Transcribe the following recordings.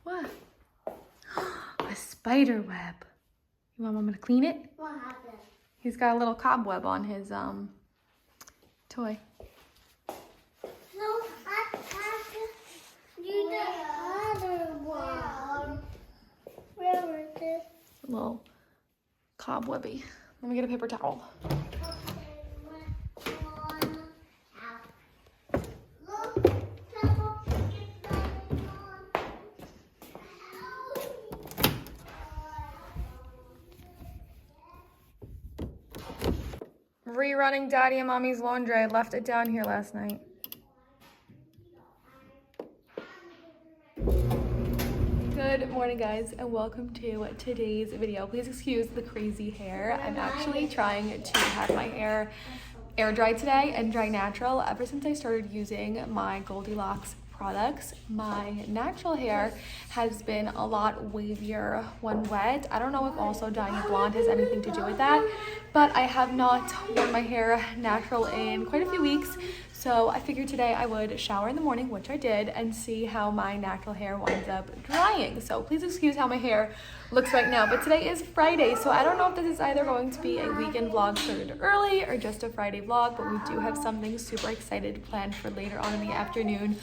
What? A spider web. You want Mama to clean it? What happened? He's got a little cobweb on his toy. No, I have to do the other one. Where is it? A little cobwebby. Let me get a paper towel. Rerunning Daddy and Mommy's laundry. I left it down here last night. Good morning, guys, and welcome to today's video. Please excuse the crazy hair. I'm actually trying to have my hair air dry today and dry natural. Ever since I started using my Goldilocks products, my natural hair has been a lot wavier when wet. I don't know if also dyeing it blonde has anything to do with that, but I have not worn my hair natural in quite a few weeks. So I figured today I would shower in the morning, which I did, and see how my natural hair winds up drying. So please excuse how my hair looks right now, but today is Friday, so I don't know if this is either going to be a weekend vlog started early or just a Friday vlog, but we do have something super excited planned for later on in the afternoon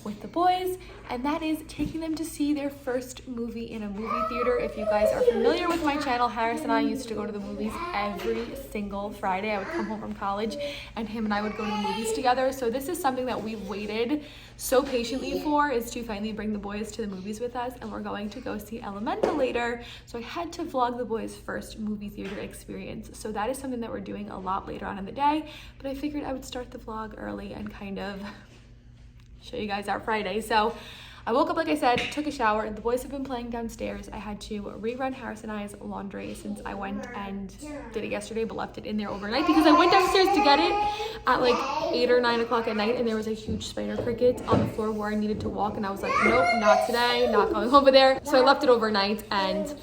with the boys, and that is taking them to see their first movie in a movie theater. If you guys are familiar with my channel, Harris and I used to go to the movies every single Friday. I would come home from college and him and I would go to the movies together. So this is something that we've waited so patiently for, is to finally bring the boys to the movies with us, and we're going to go see Elemental later. So I had to vlog the boys' first movie theater experience. So that is something that we're doing a lot later on in the day, but I figured I would start the vlog early and kind of show you guys our Friday. So I woke up, like I said, took a shower. The boys have been playing downstairs. I had to rerun Harris and I's laundry since I went and did it yesterday but left it in there overnight because I went downstairs to get it at like 8 or 9 o'clock at night, and there was a huge spider cricket on the floor where I needed to walk, and I was like, nope, not today, not going over there. So I left it overnight and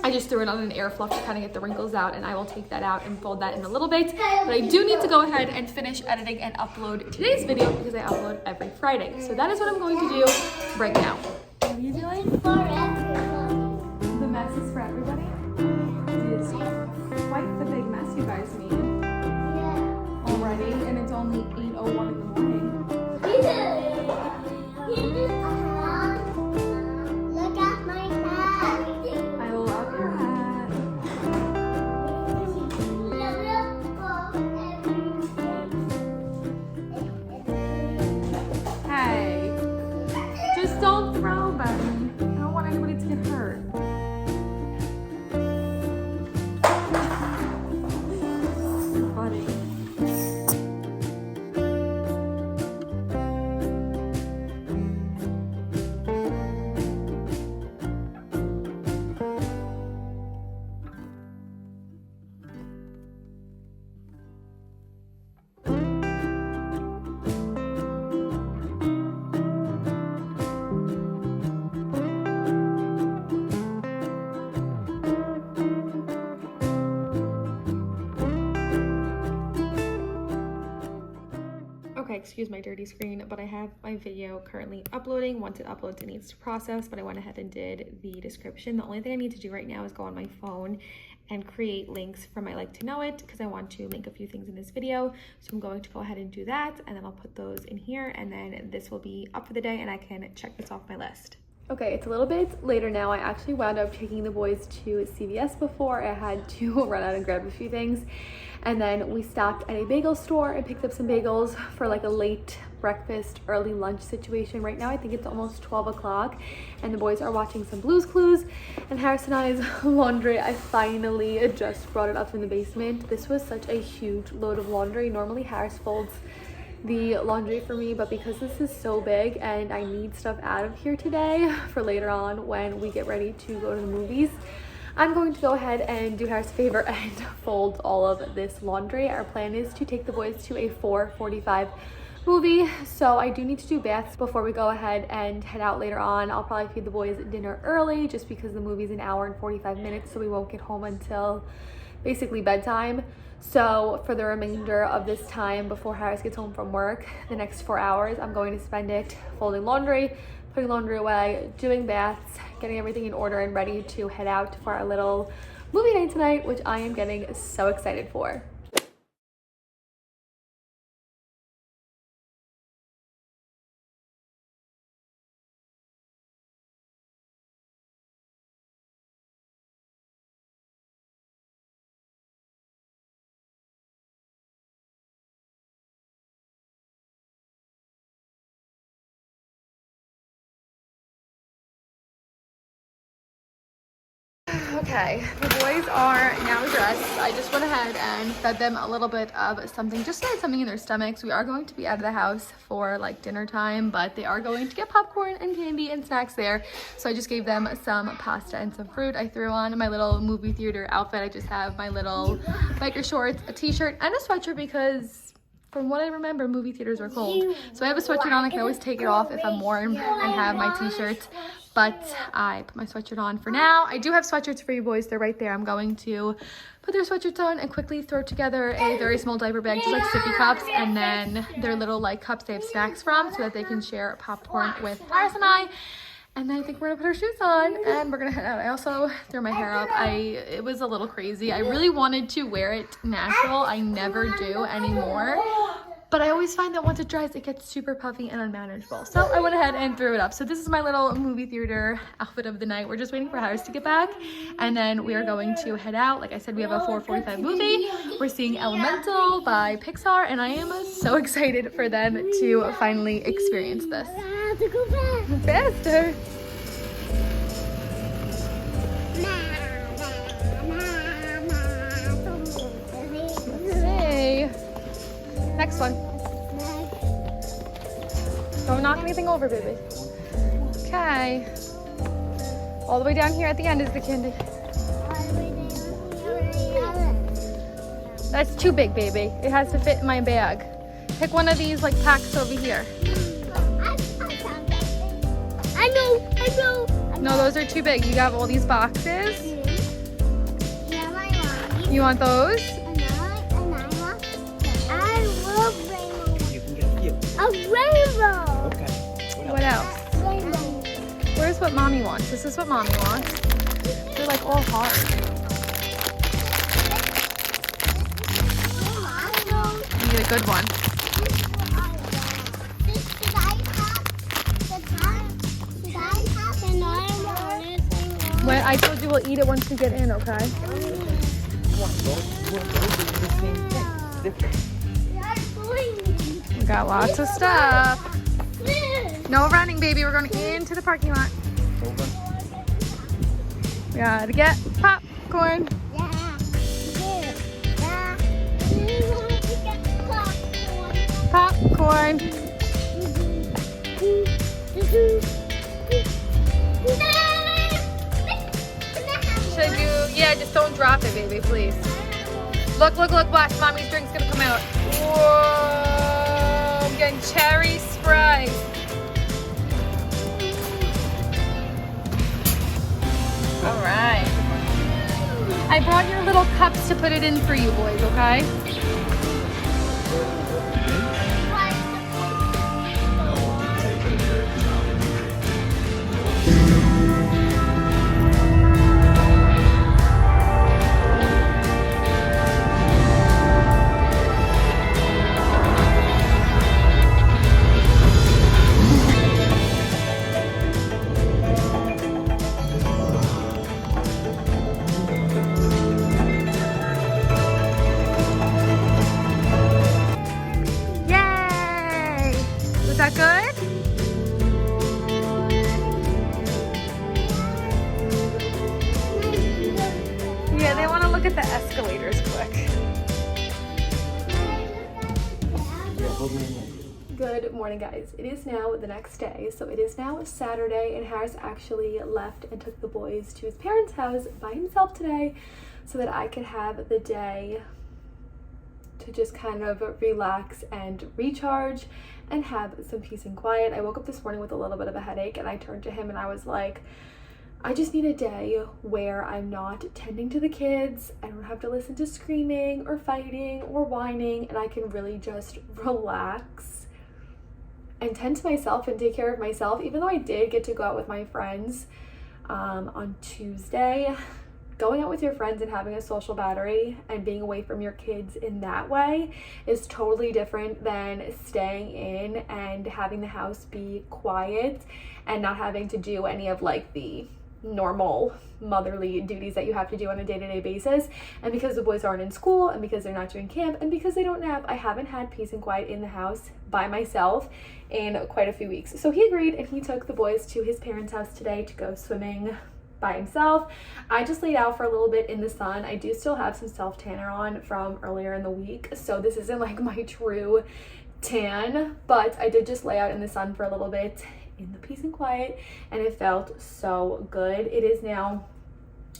I just threw it on an air fluff to kind of get the wrinkles out, and I will take that out and fold that in a little bit. But I do need to go ahead and finish editing and upload today's video because I upload every Friday. So that is what I'm going to do right now. What are you doing? For everyone. The mess is for everybody? It is quite the big mess you guys made Yeah. already, and it's only 8:01 in the morning. Look at my hat. I love your hat. Hey, just don't throw them. I don't want anybody to get hurt. Funny. Okay, excuse my dirty screen, but I have my video currently uploading. Once it uploads, it needs to process, but I went ahead and did the description. The only thing I need to do right now is go on my phone and create links for my like to know it, because I want to link a few things in this video. So I'm going to go ahead and do that, and then I'll put those in here, and then this will be up for the day and I can check this off my list. Okay, it's a little bit later now. I actually wound up taking the boys to CVS before. I had to run out and grab a few things. And then we stopped at a bagel store and picked up some bagels for like a late breakfast, early lunch situation. Right now, I think it's almost 12 o'clock and the boys are watching some Blue's Clues. And Harris and I's laundry, I finally just brought it up from the basement. This was such a huge load of laundry. Normally Harris folds the laundry for me, but because this is so big and I need stuff out of here today for later on when we get ready to go to the movies, I'm going to go ahead and do Harris a favor and fold all of this laundry. Our plan is to take the boys to a 4:45 movie, so I do need to do baths before we go ahead and head out later on. I'll probably feed the boys dinner early just because the movie's an hour and 45 minutes, so we won't get home until basically bedtime. So for the remainder of this time before Harris gets home from work, the next 4 hours, I'm going to spend it folding laundry, putting laundry away, doing baths, getting everything in order and ready to head out for our little movie night tonight, which I am getting so excited for. Okay, the boys are now dressed. I just went ahead and fed them a little bit of something, just to get something in their stomachs. We are going to be out of the house for like dinner time, but they are going to get popcorn and candy and snacks there. So I just gave them some pasta and some fruit. I threw on my little movie theater outfit. I just have my little biker shorts, a t-shirt, and a sweatshirt because from what I remember, movie theaters are cold. So I have a sweatshirt on. I can always take it off if I'm warm and have my t-shirt. But I put my sweatshirt on for now. I do have sweatshirts for you boys. They're right there. I'm going to put their sweatshirts on and quickly throw together a very small diaper bag, just like sippy cups, and then their little like cups they have snacks from so that they can share popcorn with Harris and I. And then I think we're gonna put our shoes on and we're gonna head out. I also threw my hair up. It was a little crazy. I really wanted to wear it natural. I never do anymore. But I always find that once it dries, it gets super puffy and unmanageable. So I went ahead and threw it up. So this is my little movie theater outfit of the night. We're just waiting for Harris to get back. And then we are going to head out. Like I said, we have a 4:45 movie. We're seeing Elemental by Pixar. And I am so excited for them to finally experience this. Faster. Next one. Don't knock anything over, baby. Okay. All the way down here at the end is the candy. That's too big, baby. It has to fit in my bag. Pick one of these like packs over here. I know. No, those are too big. You have all these boxes. Yeah, You want those? A rainbow. Okay. What else? Rainbow. Where's what mommy wants? This is what mommy wants. They're like all hard. You need a good one. When I told you we'll eat it once we get in, okay? We got lots of stuff. No running, baby. We're going into the parking lot. We gotta get popcorn. Popcorn. Should you? Yeah, just don't drop it, baby, please. Look, watch. Mommy's drink's gonna come out. Whoa, I'm getting cherry Sprite. All right. I brought your little cups to put it in for you boys, okay? Look at the escalators quick. Good morning, guys. It is now the next day, so it is now Saturday, and Harris actually left and took the boys to his parents' house by himself today so that I could have the day to just kind of relax and recharge and have some peace and quiet. I woke up this morning with a little bit of a headache, and I turned to him and I was like, I just need a day where I'm not tending to the kids. I don't have to listen to screaming or fighting or whining, and I can really just relax and tend to myself and take care of myself. Even though I did get to go out with my friends on Tuesday, going out with your friends and having a social battery and being away from your kids in that way is totally different than staying in and having the house be quiet and not having to do any of like the normal motherly duties that you have to do on a day-to-day basis. And because the boys aren't in school and because they're not doing camp and because they don't nap, I haven't had peace and quiet in the house by myself in quite a few weeks. So he agreed and he took the boys to his parents' house today to go swimming by himself. I just laid out for a little bit in the sun. I do still have some self tanner on from earlier in the week, so this isn't like my true tan, but I did just lay out in the sun for a little bit in the peace and quiet, and it felt so good. It is now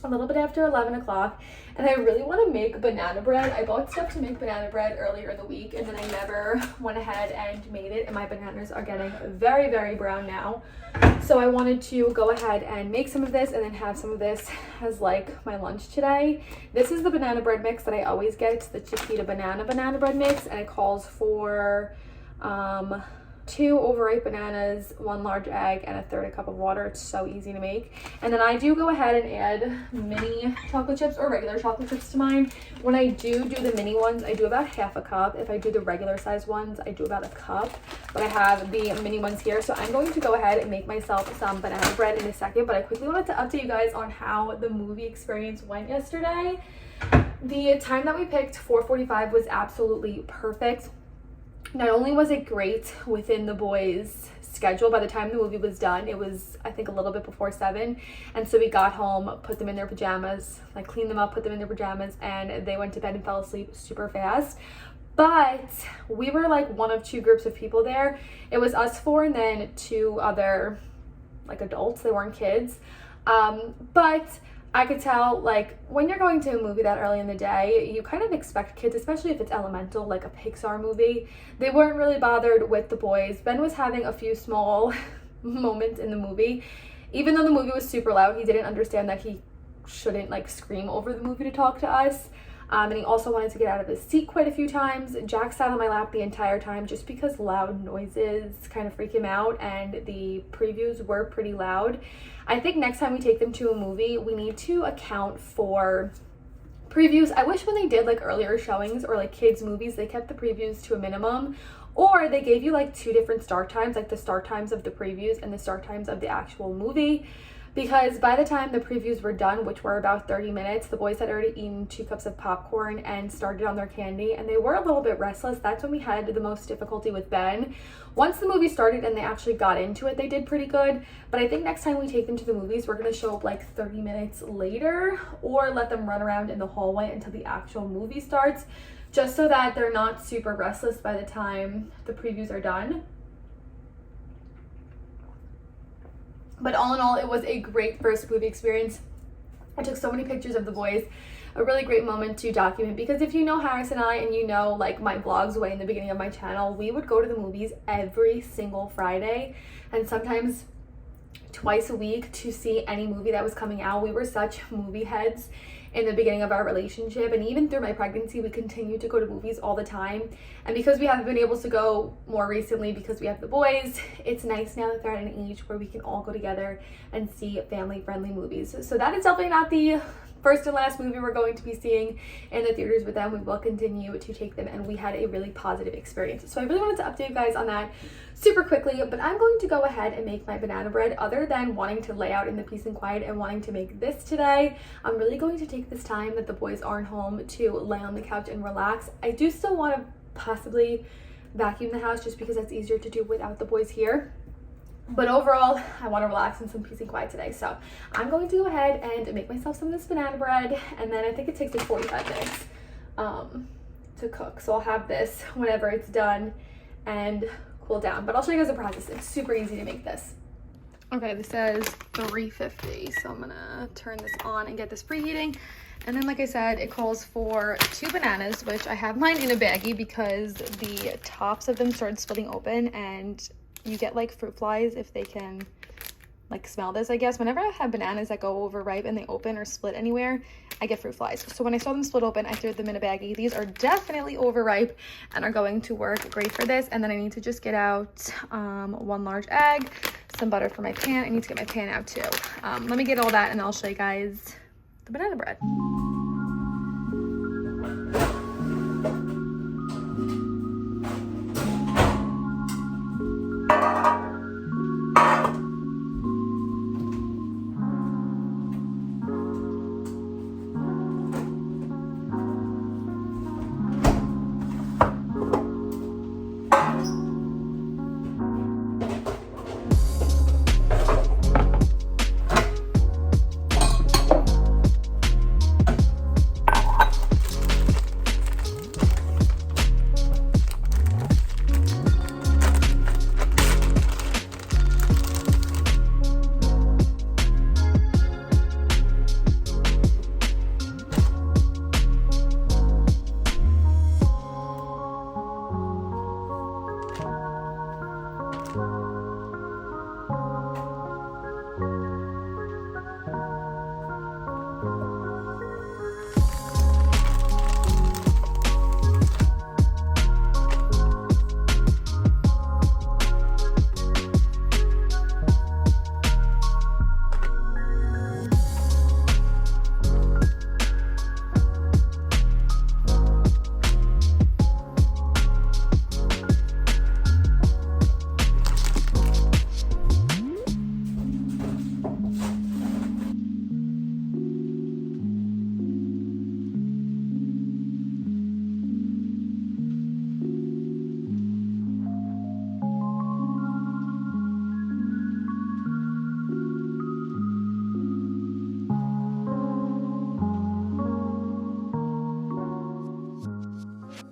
a little bit after 11 o'clock, and I really want to make banana bread. I bought stuff to make banana bread earlier in the week, and then I never went ahead and made it, and my bananas are getting very, very brown now. So I wanted to go ahead and make some of this and then have some of this as like my lunch today. This is the banana bread mix that I always get. It's the Chiquita banana bread mix, and it calls for 2 overripe bananas, 1 large egg, and 1/3 cup of water. It's so easy to make. And then I do go ahead and add mini chocolate chips or regular chocolate chips to mine. When I do the mini ones, I do about 1/2 cup. If I do the regular size ones, I do about 1 cup. But I have the mini ones here, so I'm going to go ahead and make myself some banana bread in a second. But I quickly wanted to update you guys on how the movie experience went yesterday. The time that we picked, 4:45, was absolutely perfect. Not only was it great within the boys' schedule, by the time the movie was done, it was, I think, a little bit before 7. And so we got home, put them in their pajamas, like cleaned them up, put them in their pajamas, and they went to bed and fell asleep super fast. But we were like one of 2 groups of people there. It was us 4 and then 2 other like adults. They weren't kids. But I could tell, like, when you're going to a movie that early in the day, you kind of expect kids, especially if it's elemental, like a Pixar movie. They weren't really bothered with the boys. Ben was having a few small moments in the movie. Even though the movie was super loud, he didn't understand that he shouldn't, like, scream over the movie to talk to us. And he also wanted to get out of his seat quite a few times. Jack sat on my lap the entire time just because loud noises kind of freak him out, and the previews were pretty loud. I think next time we take them to a movie, we need to account for previews. I wish when they did like earlier showings or like kids movies, they kept the previews to a minimum, or they gave you like 2 different start times, like the start times of the previews and the start times of the actual movie. Because by the time the previews were done, which were about 30 minutes, the boys had already eaten 2 cups of popcorn and started on their candy, and they were a little bit restless. That's when we had the most difficulty with Ben. Once the movie started and they actually got into it, they did pretty good. But I think next time we take them to the movies, we're going to show up like 30 minutes later, or let them run around in the hallway until the actual movie starts, just so that they're not super restless by the time the previews are done. But all in all, it was a great first movie experience. I took so many pictures of the boys, a really great moment to document, because if you know Harris and I, and you know like my vlogs way in the beginning of my channel, we would go to the movies every single Friday and sometimes twice a week to see any movie that was coming out. We were such movie heads in the beginning of our relationship, and even through my pregnancy, we continued to go to movies all the time. And because we haven't been able to go more recently because we have the boys, it's nice now that they're at an age where we can all go together and see family-friendly movies. So that is definitely not the first and last movie we're going to be seeing in the theaters with them. We will continue to take them, and we had a really positive experience. So I really wanted to update you guys on that super quickly, but I'm going to go ahead and make my banana bread. Other than wanting to lay out in the peace and quiet and wanting to make this today, I'm really going to take this time that the boys aren't home to lay on the couch and relax. I do still want to possibly vacuum the house just because that's easier to do without the boys here. But overall, I want to relax in some peace and quiet today. So I'm going to go ahead and make myself some of this banana bread. And then I think it takes like 45 minutes to cook. So I'll have this whenever it's done and cool down. But I'll show you guys the process. It's super easy to make this. Okay, this says 350. So I'm going to turn this on and get this preheating. And then, like I said, it calls for 2 bananas, which I have mine in a baggie because the tops of them started splitting open, and you get like fruit flies if they can like smell this, I guess. Whenever I have bananas that go overripe and they open or split anywhere, I get fruit flies. So when I saw them split open, I threw them in a baggie. These are definitely overripe and are going to work great for this. And then I need to just get out 1 large egg, some butter for my pan. I need to get my pan out too. Let me get all that and I'll show you guys the banana bread.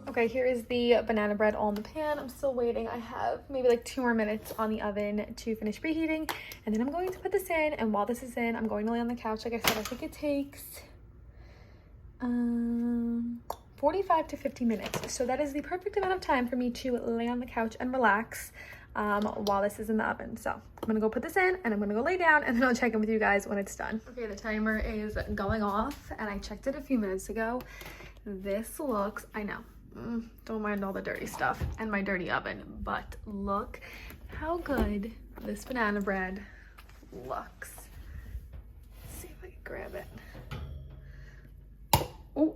Okay, here is the banana bread all in the pan. I'm still waiting. I have maybe like 2 more minutes on the oven to finish preheating, and then I'm going to put this in. And while this is in, I'm going to lay on the couch. Like I said, I think it takes 45 to 50 minutes. So that is the perfect amount of time for me to lay on the couch and relax while this is in the oven. So I'm gonna go put this in and I'm gonna go lay down, and then I'll check in with you guys when it's done. Okay, the timer is going off and I checked it a few minutes ago. This looks, I know, don't mind all the dirty stuff and my dirty oven, but look how good this banana bread looks. Let's see if I can grab it. Oh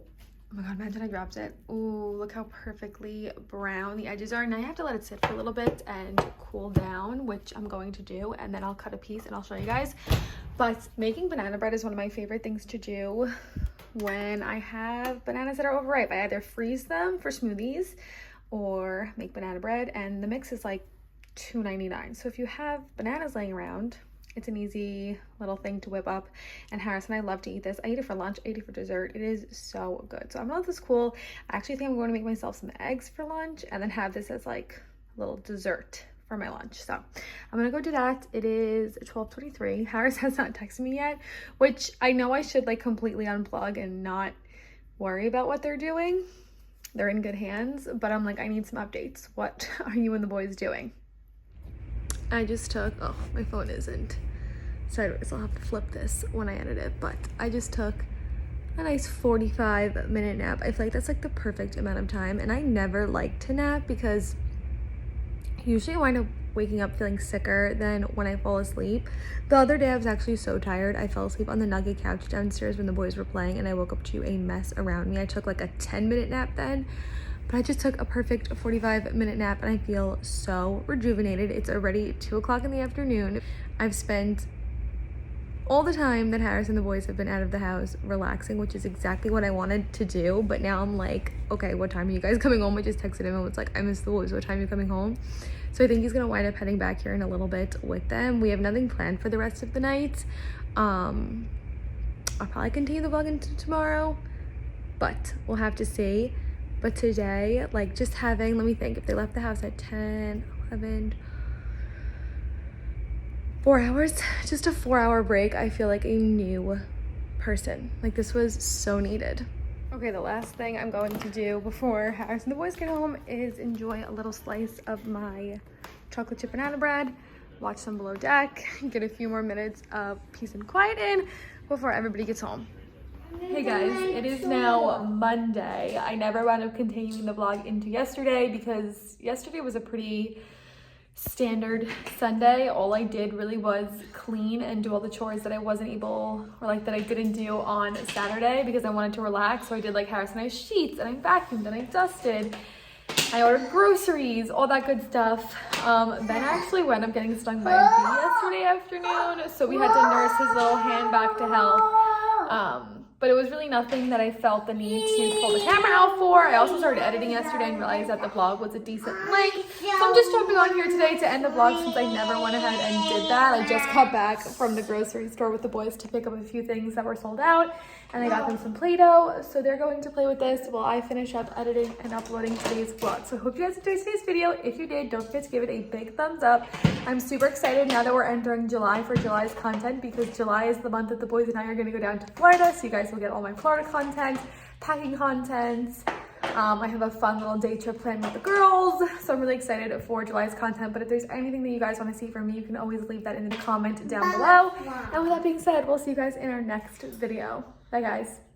my god, imagine I grabbed it. Oh, look how perfectly brown the edges are. Now you have to let it sit for a little bit and cool down, which I'm going to do, and then I'll cut a piece and I'll show you guys. But making banana bread is one of my favorite things to do when I have bananas that are overripe. I either freeze them for smoothies or make banana bread, and the mix is like $2.99. So if you have bananas laying around, it's an easy little thing to whip up. And Harris and I love to eat this. I eat it for lunch, I eat it for dessert. It is so good. So I'm gonna let this cool. I actually think I'm going to make myself some eggs for lunch and then have this as like a little dessert for my lunch. So I'm gonna go do that. It is 12:23. Harris has not texted me yet, which I know I should like completely unplug and not worry about what they're doing. They're in good hands, but I'm like, I need some updates. What are you and the boys doing? I just took, oh, my phone isn't sideways. I'll have to flip this when I edit it, but I just took a nice 45-minute nap. I feel like that's like the perfect amount of time, and I never like to nap because usually I wind up waking up feeling sicker than when I fall asleep. The other day I was actually so tired. I fell asleep on the nugget couch downstairs when the boys were playing, and I woke up to a mess around me. I took like a 10-minute nap then, but I just took a perfect 45-minute nap and I feel so rejuvenated. It's already 2 o'clock in the afternoon. I've spent all the time that Harris and the boys have been out of the house relaxing, which is exactly what I wanted to do. But now I'm like, okay, what time are you guys coming home? I just texted him and was like, I miss the boys. What time are you coming home? So I think he's gonna wind up heading back here in a little bit with them. We have nothing planned for the rest of the night. I'll probably continue the vlog into tomorrow, but we'll have to see. But today, like just having, let me think, if they left the house at 10, 11, 4 hours, just a 4-hour break, I feel like a new person. Like this was so needed. Okay, the last thing I'm going to do before Harris and the boys get home is enjoy a little slice of my chocolate chip banana bread. watch some Below Deck, get a few more minutes of peace and quiet in before everybody gets home. Hey guys, it is now Monday. I never wound up continuing the vlog into yesterday because yesterday was a pretty standard Sunday. All I did really was clean and do all the chores that I wasn't able, or like that I didn't do on Saturday because I wanted to relax. So I did like Harris and I's sheets, and I vacuumed and I dusted. I ordered groceries, all that good stuff. Ben actually wound up getting stung by a bee yesterday afternoon, so we had to nurse his little hand back to health. But it was really nothing that I felt the need to pull the camera out for. I also started editing yesterday and realized that the vlog was a decent length. So I'm just jumping on here today to end the vlog since I never went ahead and did that. I just got back from the grocery store with the boys to pick up a few things that were sold out. And I got them some Play-Doh. So they're going to play with this while I finish up editing and uploading today's vlog. So I hope you guys enjoyed today's video. If you did, don't forget to give it a big thumbs up. I'm super excited now that we're entering July for July's content because July is the month that the boys and I are going to go down to Florida. So you guys will get all my Florida content, packing content. I have a fun little day trip planned with the girls, so I'm really excited for July's content. But if there's anything that you guys want to see from me, you can always leave that in the comment down below. And with that being said, we'll see you guys in our next video. Bye guys.